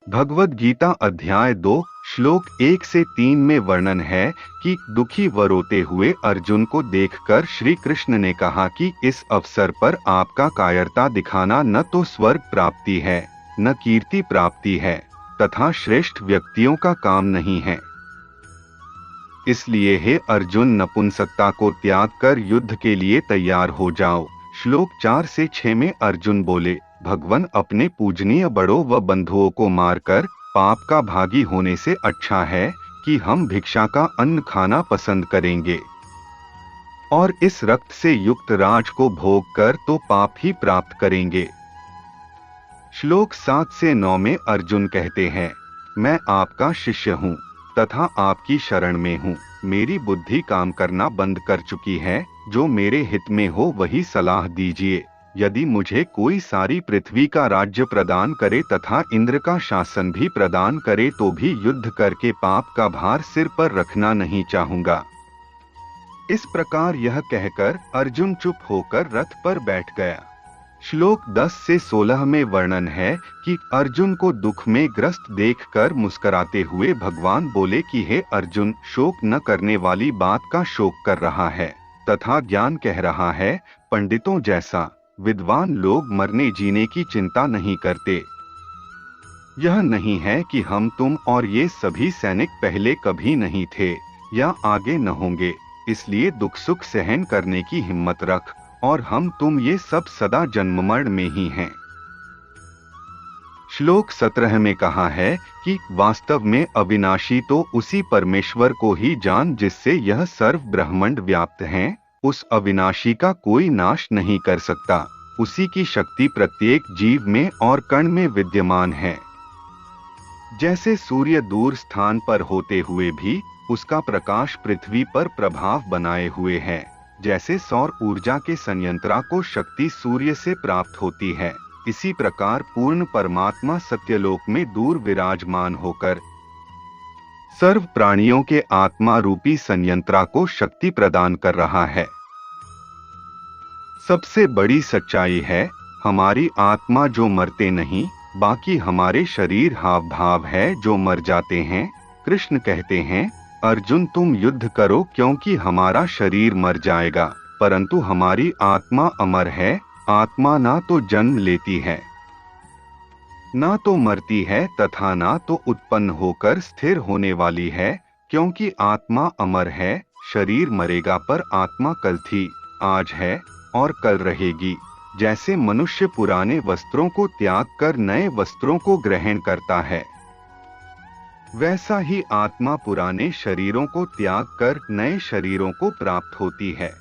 भगवद गीता अध्याय 2 श्लोक 1 से 3 में वर्णन है कि दुखी व रोते हुए अर्जुन को देखकर श्री कृष्ण ने कहा कि इस अवसर पर आपका कायरता दिखाना न तो स्वर्ग प्राप्ति है, न कीर्ति प्राप्ति है, तथा श्रेष्ठ व्यक्तियों का काम नहीं है। इसलिए हे अर्जुन, नपुंसकता को त्याग कर युद्ध के लिए तैयार हो जाओ। श्लोक 4 से 6 में अर्जुन बोले, भगवान, अपने पूजनीय बड़ों व बंधुओं को मारकर पाप का भागी होने से अच्छा है कि हम भिक्षा का अन्न खाना पसंद करेंगे और इस रक्त से युक्त राज को भोग कर तो पाप ही प्राप्त करेंगे। श्लोक 7 से 9 में अर्जुन कहते हैं, मैं आपका शिष्य हूँ तथा आपकी शरण में हूँ। मेरी बुद्धि काम करना बंद कर चुकी है। जो मेरे हित में हो वही सलाह दीजिए। यदि मुझे कोई सारी पृथ्वी का राज्य प्रदान करे तथा इंद्र का शासन भी प्रदान करे तो भी युद्ध करके पाप का भार सिर पर रखना नहीं चाहूंगा। इस प्रकार यह कहकर अर्जुन चुप होकर रथ पर बैठ गया। श्लोक 10 से 16 में वर्णन है कि अर्जुन को दुख में ग्रस्त देखकर मुस्कुराते हुए भगवान बोले कि हे अर्जुन, शोक न करने वाली बात का शोक कर रहा है तथा ज्ञान कह रहा है। पंडितों जैसा विद्वान लोग मरने जीने की चिंता नहीं करते। यह नहीं है कि हम तुम और ये सभी सैनिक पहले कभी नहीं थे या आगे न होंगे, इसलिए दुख सुख सहन करने की हिम्मत रख, और हम तुम ये सब सदा जन्म मरण में ही हैं। श्लोक 17 में कहा है कि वास्तव में अविनाशी तो उसी परमेश्वर को ही जान जिससे यह सर्व ब्रह्मांड व्याप्त हैं। उस अविनाशी का कोई नाश नहीं कर सकता। उसी की शक्ति प्रत्येक जीव में और कण में विद्यमान है। जैसे सूर्य दूर स्थान पर होते हुए भी उसका प्रकाश पृथ्वी पर प्रभाव बनाए हुए है, जैसे सौर ऊर्जा के संयंत्रा को शक्ति सूर्य से प्राप्त होती है, इसी प्रकार पूर्ण परमात्मा सत्यलोक में दूर विराजमान होकर सर्व प्राणियों के आत्मा रूपी संयंत्रा को शक्ति प्रदान कर रहा है। सबसे बड़ी सच्चाई है, हमारी आत्मा जो मरते नहीं, बाकी हमारे शरीर हाव भाव है जो मर जाते हैं। कृष्ण कहते हैं, अर्जुन तुम युद्ध करो क्योंकि हमारा शरीर मर जाएगा, परंतु हमारी आत्मा अमर है। आत्मा ना तो जन्म लेती है, ना तो मरती है तथा ना तो उत्पन्न होकर स्थिर होने वाली है, क्योंकि आत्मा अमर है। शरीर मरेगा पर आत्मा कल थी, आज है और कल रहेगी। जैसे मनुष्य पुराने वस्त्रों को त्याग कर नए वस्त्रों को ग्रहण करता है, वैसा ही आत्मा पुराने शरीरों को त्याग कर नए शरीरों को प्राप्त होती है।